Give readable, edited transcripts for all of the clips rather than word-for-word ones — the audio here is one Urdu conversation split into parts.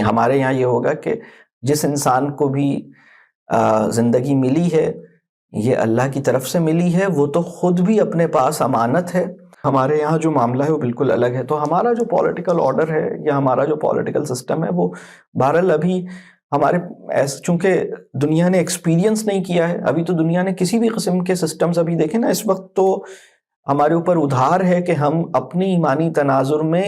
ہمارے یہاں یہ ہوگا کہ جس انسان کو بھی زندگی ملی ہے یہ اللہ کی طرف سے ملی ہے، وہ تو خود بھی اپنے پاس امانت ہے۔ ہمارے یہاں جو معاملہ ہے وہ بالکل الگ ہے۔ تو ہمارا جو پولیٹیکل آرڈر ہے یا ہمارا جو پولیٹیکل سسٹم ہے وہ بہرحال ابھی ہمارے چونکہ دنیا نے ایکسپیرینس نہیں کیا ہے، ابھی تو دنیا نے کسی بھی قسم کے سسٹمز ابھی دیکھیں نا، اس وقت تو ہمارے اوپر ادھار ہے کہ ہم اپنی ایمانی تناظر میں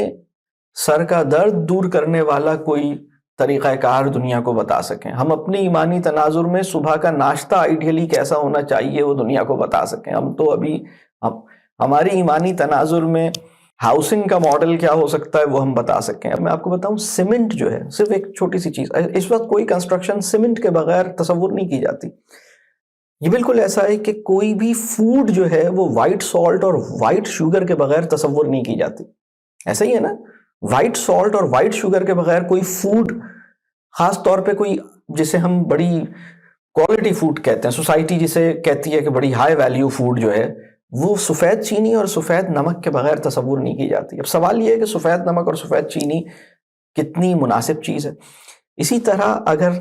سر کا درد دور کرنے والا کوئی طریقہ کار دنیا کو بتا سکیں، ہم اپنی ایمانی تناظر میں صبح کا ناشتہ آئیڈیلی کیسا ہونا چاہیے وہ دنیا کو بتا سکیں۔ ہم تو ابھی ہماری ایمانی تناظر میں ہاؤسنگ کا ماڈل کیا ہو سکتا ہے وہ ہم بتا سکیں۔ اب میں آپ کو بتاؤں، سیمنٹ جو ہے صرف ایک چھوٹی سی چیز، اس وقت کوئی کنسٹرکشن سیمنٹ کے بغیر تصور نہیں کی جاتی۔ یہ بالکل ایسا ہے کہ کوئی بھی فوڈ جو ہے وہ وائٹ سالٹ اور وائٹ شوگر کے بغیر تصور نہیں کی جاتی۔ ایسا ہی ہے نا، وائٹ سالٹ اور وائٹ شوگر کے بغیر کوئی فوڈ، خاص طور پہ کوئی جسے ہم بڑی کوالٹی فوڈ کہتے ہیں، سوسائٹی جسے کہتی ہے کہ بڑی ہائی ویلیو فوڈ جو ہے، وہ سفید چینی اور سفید نمک کے بغیر تصور نہیں کی جاتی۔ اب سوال یہ ہے کہ سفید نمک اور سفید چینی کتنی مناسب چیز ہے۔ اسی طرح اگر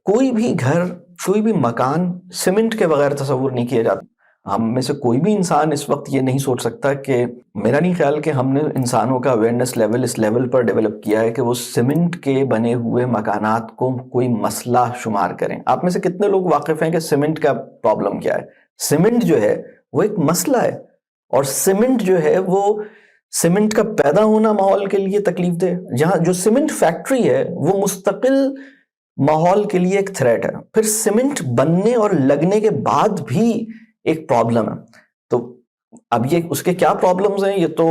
کوئی بھی گھر، کوئی بھی مکان سیمنٹ کے بغیر تصور نہیں کیا جاتا۔ ہم میں سے کوئی بھی انسان اس وقت یہ نہیں سوچ سکتا کہ، میرا نہیں خیال کہ ہم نے انسانوں کا اویئرنیس لیول اس لیول پر ڈیولپ کیا ہے کہ وہ سیمنٹ کے بنے ہوئے مکانات کو کوئی مسئلہ شمار کریں۔ آپ میں سے کتنے لوگ واقف ہیں کہ سیمنٹ کا پرابلم کیا ہے؟ سیمنٹ جو ہے وہ ایک مسئلہ ہے، اور سیمنٹ جو ہے وہ سیمنٹ کا پیدا ہونا ماحول کے لیے تکلیف دہ، جہاں جو سیمنٹ فیکٹری ہے وہ مستقل ماحول کے لیے ایک تھریٹ ہے، پھر سیمنٹ بننے اور لگنے کے بعد بھی ایک پرابلم ہے۔ تو اب یہ اس کے کیا پرابلمز ہیں، یہ تو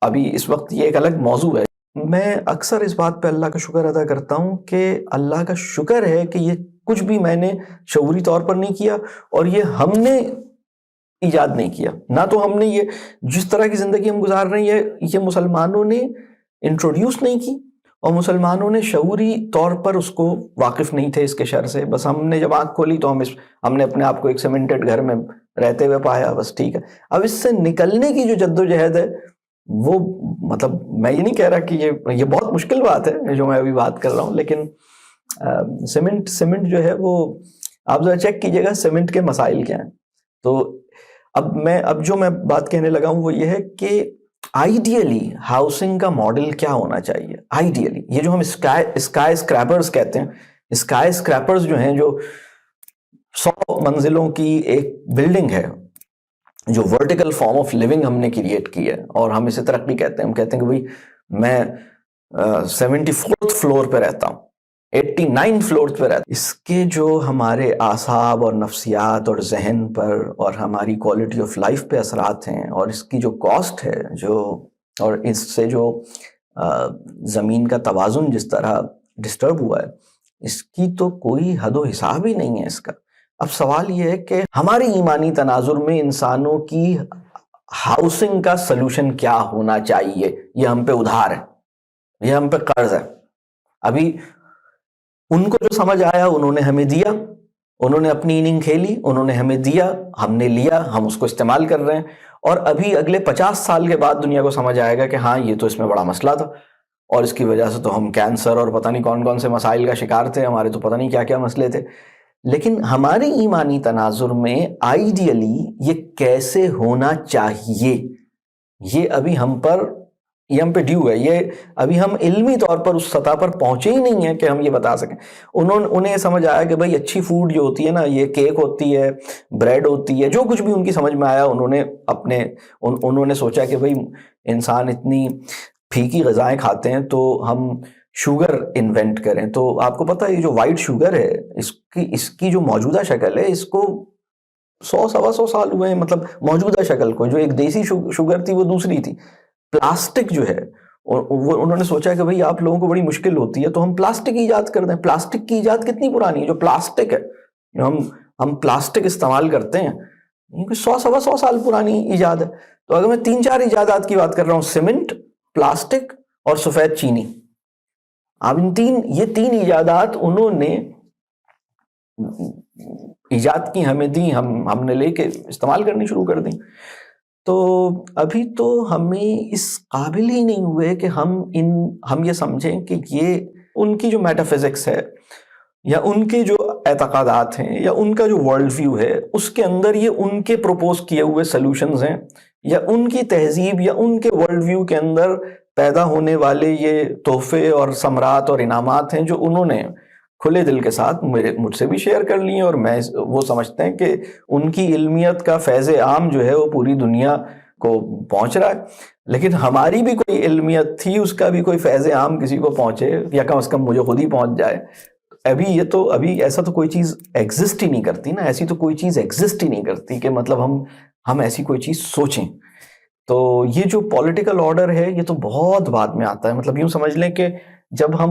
ابھی اس وقت یہ ایک الگ موضوع ہے۔ میں اکثر اس بات پہ اللہ کا شکر ادا کرتا ہوں کہ اللہ کا شکر ہے کہ یہ کچھ بھی میں نے شعوری طور پر نہیں کیا، اور یہ ہم نے ایجاد نہیں کیا، نہ تو ہم نے یہ جس طرح کی زندگی ہم گزار رہے ہیں یہ مسلمانوں نے انٹروڈیوس نہیں کی، اور مسلمانوں نے شعوری طور پر اس کو واقف نہیں تھے اس کے شر سے۔ بس ہم نے جب آنکھ کھولی تو ہم نے اپنے آپ کو ایک سیمنٹڈ گھر میں رہتے ہوئے پایا، بس ٹھیک ہے۔ اب اس سے نکلنے کی جو جد و جہد ہے وہ، مطلب میں یہ نہیں کہہ رہا کہ یہ بہت مشکل بات ہے جو میں ابھی بات کر رہا ہوں، لیکن سیمنٹ جو ہے وہ آپ ذرا چیک کیجئے گا سیمنٹ کے مسائل کیا ہیں۔ تو اب جو میں بات کہنے لگا ہوں وہ یہ ہے کہ آئیڈیلی ہاؤسنگ کا ماڈل کیا ہونا چاہیے۔ آئیڈیلی یہ جو ہم اسکائی اسکریپرز کہتے ہیں، اسکائی اسکریپرز جو ہیں، جو 100 منزلوں کی ایک بلڈنگ ہے جو ورٹیکل فارم آف لیونگ ہم نے کریٹ کی ہے، اور ہم اسے ترقی کہتے ہیں۔ ہم کہتے ہیں کہ بھئی میں 74th فلور پہ رہتا ہوں، 89 فلور پہ رہتا ہوں۔ اس کے جو ہمارے اعصاب اور نفسیات اور ذہن پر اور ہماری کوالٹی آف لائف پہ اثرات ہیں، اور اس کی جو کاسٹ ہے، اور اس سے جو زمین کا توازن جس طرح ڈسٹرب ہوا ہے، اس کی تو کوئی حد و حساب ہی نہیں ہے اس کا۔ اب سوال یہ ہے کہ ہماری ایمانی تناظر میں انسانوں کی ہاؤسنگ کا سلوشن کیا ہونا چاہیے؟ یہ ہم پہ ادھار ہے، یہ ہم پہ قرض ہے۔ ابھی ان کو جو سمجھ آیا انہوں نے ہمیں دیا، انہوں نے اپنی اننگ کھیلی، انہوں نے ہمیں دیا، ہم نے لیا، ہم اس کو استعمال کر رہے ہیں، اور ابھی اگلے 50 سال کے بعد دنیا کو سمجھ آئے گا کہ ہاں یہ تو اس میں بڑا مسئلہ تھا، اور اس کی وجہ سے تو ہم کینسر اور پتہ نہیں کون کون سے مسائل کا شکار تھے، ہمارے تو پتہ نہیں کیا کیا مسئلے تھے۔ لیکن ہماری ایمانی تناظر میں آئیڈیلی یہ کیسے ہونا چاہیے، یہ ابھی ہم پہ ڈیو ہے، یہ ابھی ہم علمی طور پر اس سطح پر پہنچے ہی نہیں ہیں کہ ہم یہ بتا سکیں۔ انہیں سمجھ آیا کہ بھئی اچھی فوڈ جو ہوتی ہے نا، یہ کیک ہوتی ہے، بریڈ ہوتی ہے، جو کچھ بھی ان کی سمجھ میں آیا، انہوں نے سوچا کہ بھئی انسان اتنی پھیکی غذائیں کھاتے ہیں تو ہم شوگر انوینٹ کریں۔ تو آپ کو پتہ ہے یہ جو وائٹ شوگر ہے، اس کی جو موجودہ شکل ہے، اس کو 100-125 سال ہوئے ہیں، مطلب موجودہ شکل کو، جو ایک دیسی شوگر تھی وہ دوسری تھی۔ پلاسٹک جو ہے، وہ انہوں نے سوچا کہ بھئی آپ لوگوں کو بڑی مشکل ہوتی ہے تو ہم پلاسٹک ایجاد کر دیں۔ پلاسٹک کی ایجاد کتنی پرانی ہے؟ جو پلاسٹک ہے، جو ہم پلاسٹک استعمال کرتے ہیں، یہ 100-125 سال پرانی ایجاد ہے۔ تو اگر میں 3-4 ایجادات کی بات کر رہا ہوں، سیمنٹ، پلاسٹک اور سفید چینی، اب یہ تین ایجادات انہوں نے ایجاد کی، ہمیں دی، ہم نے لے کے استعمال کرنی شروع کر دیں۔ تو ابھی تو ہمیں اس قابل ہی نہیں ہوئے کہ ہم یہ سمجھیں کہ یہ ان کی جو میٹا فزکس ہے یا ان کے جو اعتقادات ہیں یا ان کا جو ورلڈ ویو ہے اس کے اندر یہ ان کے پروپوز کیے ہوئے سلوشنز ہیں یا ان کی تہذیب یا ان کے ورلڈ ویو کے اندر پیدا ہونے والے یہ تحفے اور ثمرات اور انعامات ہیں جو انہوں نے کھلے دل کے ساتھ مجھ سے بھی شیئر کر لی ہیں، اور وہ سمجھتے ہیں کہ ان کی علمیت کا فیض عام جو ہے وہ پوری دنیا کو پہنچ رہا ہے، لیکن ہماری بھی کوئی علمیت تھی، اس کا بھی کوئی فیض عام کسی کو پہنچے یا کم از کم مجھے خود ہی پہنچ جائے۔ ابھی ایسا تو کوئی چیز ایگزسٹ ہی نہیں کرتی نا، ایسی تو کوئی چیز ایگزسٹ ہی نہیں کرتی کہ مطلب ہم ایسی کوئی چیز سوچیں۔ تو یہ جو پولیٹیکل آرڈر ہے یہ تو بہت بعد میں آتا ہے، مطلب یوں سمجھ لیں کہ جب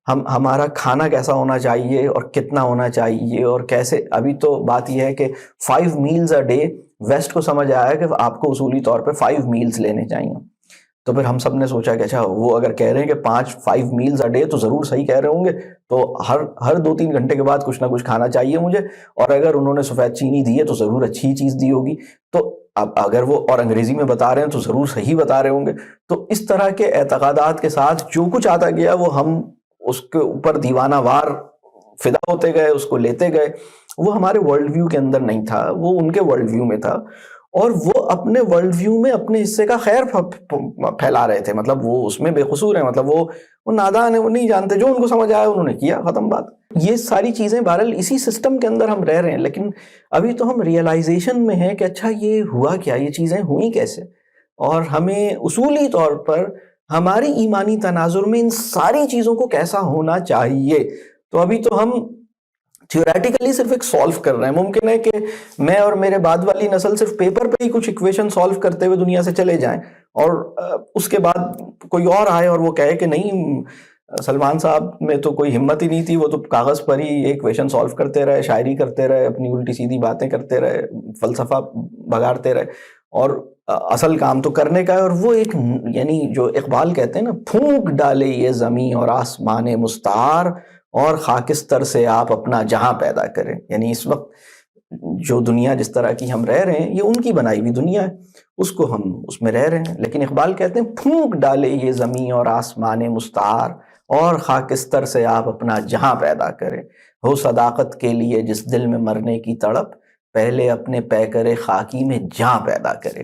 ہمارا کھانا کیسا ہونا چاہیے اور کتنا ہونا چاہیے اور کیسے، ابھی تو بات یہ ہے کہ 5 meals a day ویسٹ کو سمجھ آیا کہ آپ کو اصولی طور پہ 5 meals لینے چاہیے۔ تو پھر ہم سب نے سوچا کہ اچھا وہ اگر کہہ رہے ہیں کہ 5 meals a day تو ضرور صحیح کہہ رہے ہوں گے، تو ہر 2-3 گھنٹے کے بعد کچھ نہ کچھ کھانا چاہیے مجھے، اور اگر انہوں نے سفید چینی دی ہے تو ضرور اچھی چیز دی ہوگی، تو اب اگر وہ اور انگریزی میں بتا رہے ہیں تو ضرور صحیح بتا رہے ہوں گے۔ تو اس طرح کے اعتقادات کے ساتھ جو کچھ آتا گیا وہ ہم اس کے اوپر دیوانہ وار فدا ہوتے گئے، اس کو لیتے گئے۔ وہ ہمارے ورلڈ ویو کے اندر نہیں تھا، وہ ان کے ورلڈ ویو میں تھا، اور وہ اپنے ورلڈ ویو میں اپنے حصے کا خیر پھیلا رہے تھے، مطلب وہ اس میں بے قصور ہیں، مطلب وہ نادان ہیں، وہ نہیں جانتے، جو ان کو سمجھ آیا انہوں نے کیا، ختم بات۔ یہ ساری چیزیں بہرحال اسی سسٹم کے اندر ہم رہ رہے ہیں، لیکن ابھی تو ہم ریئلائزیشن میں ہیں کہ اچھا یہ ہوا کیا، یہ چیزیں ہوئیں کیسے، اور ہمیں اصولی طور پر ہماری ایمانی تناظر میں ان ساری چیزوں کو کیسا ہونا چاہیے۔ تو ابھی تو ہم تھیوریٹیکلی صرف ایک سالو کر رہے ہیں۔ ممکن ہے کہ میں اور میرے بعد والی نسل صرف پیپر پہ ہی کچھ ایکویشن سالو کرتے ہوئے دنیا سے چلے جائیں، اور اس کے بعد کوئی اور آئے اور وہ کہے کہ نہیں سلمان صاحب میں تو کوئی ہمت ہی نہیں تھی، وہ تو کاغذ پر ہی ایکویشن سالو کرتے رہے، شاعری کرتے رہے، اپنی الٹی سیدھی باتیں کرتے رہے، فلسفہ بگاڑتے رہے، اور اصل کام تو کرنے کا ہے۔ اور وہ ایک یعنی جو اقبال کہتے ہیں نا، پھونک ڈالے یہ زمین اور آسمان مستعار، اور خاکستر سے آپ اپنا جہاں پیدا کریں۔ یعنی اس وقت جو دنیا جس طرح کی ہم رہ رہے ہیں یہ ان کی بنائی ہوئی دنیا ہے، اس کو ہم اس میں رہ رہے ہیں، لیکن اقبال کہتے ہیں پھونک ڈالے یہ زمین اور آسمان مستعار، اور خاکستر سے آپ اپنا جہاں پیدا کریں۔ ہو صداقت کے لیے جس دل میں مرنے کی تڑپ، پہلے اپنے پیکر خاکی میں جہاں پیدا کرے۔